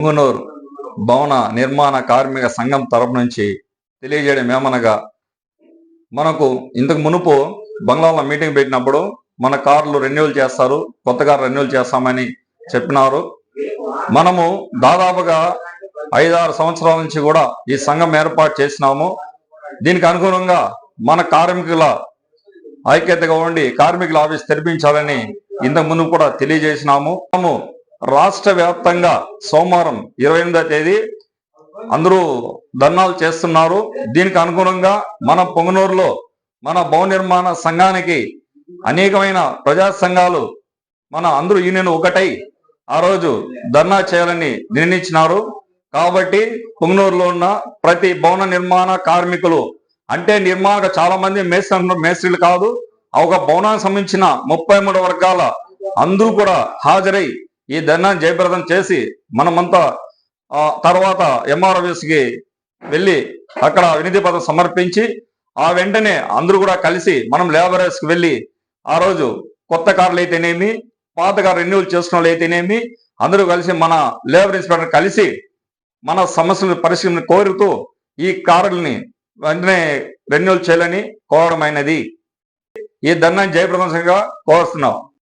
పొంగనూరు భవన నిర్మాణ కార్మిక సంఘం తరపు నుంచి తెలియజేయడం ఏమనగా, మనకు ఇంతకు మునుపు బంగ్లాలో మీటింగ్ పెట్టినప్పుడు మన కార్లు రెన్యూవల్ చేస్తారు, కొత్త కారు రెన్యూవల్ చేస్తామని చెప్పినారు. మనము దాదాపుగా 5-6 సంవత్సరాల నుంచి కూడా ఈ సంఘం ఏర్పాటు చేసినాము. దీనికి అనుగుణంగా మన కార్మికుల ఐక్యతగా ఉండి కార్మికుల ఆఫీస్ తెరిపించాలని ఇంతకు ముందు కూడా తెలియజేసినాము. మనము రాష్ట్ర వ్యాప్తంగా సోమవారం 28వ తేదీ అందరూ ధర్నాలు చేస్తున్నారు. దీనికి అనుగుణంగా మన పొంగనూరులో మన భవన నిర్మాణ సంఘానికి అనేకమైన ప్రజా సంఘాలు మన అందరూ యూనియన్ ఒకటై ఆ రోజు ధర్నా చేయాలని నిర్ణయించినారు. కాబట్టి పొంగనూరులో ఉన్న ప్రతి భవన నిర్మాణ కార్మికులు, అంటే నిర్మాణ చాలా మంది మేస్త్రీలు కాదు, ఒక భవనానికి సంబంధించిన 33 వర్గాల అందరూ కూడా హాజరై ఈ ధర్నాన్ని జయప్రదం చేసి మనమంతా తర్వాత ఎంఆర్ఓఎస్కి వెళ్ళి అక్కడ వినతి పత్రం సమర్పించి ఆ వెంటనే అందరూ కూడా కలిసి మనం లేబర్స్కి వెళ్ళి ఆ రోజు కొత్త కార్లు అయితేనేమి, పాత కారు రెన్యూవల్ చేసుకున్న వాళ్ళు అయితేనేమి అందరూ కలిసి మన లేబర్ ఇన్స్పెక్టర్ కలిసి మన సమస్యలను పరిశీలన కోరుతూ ఈ కారుల్ని వెంటనే రెన్యూవల్ చేయాలని కోరడమైనది. ఈ ధర్నాన్ని జయప్రదంగా కోరుతున్నాం.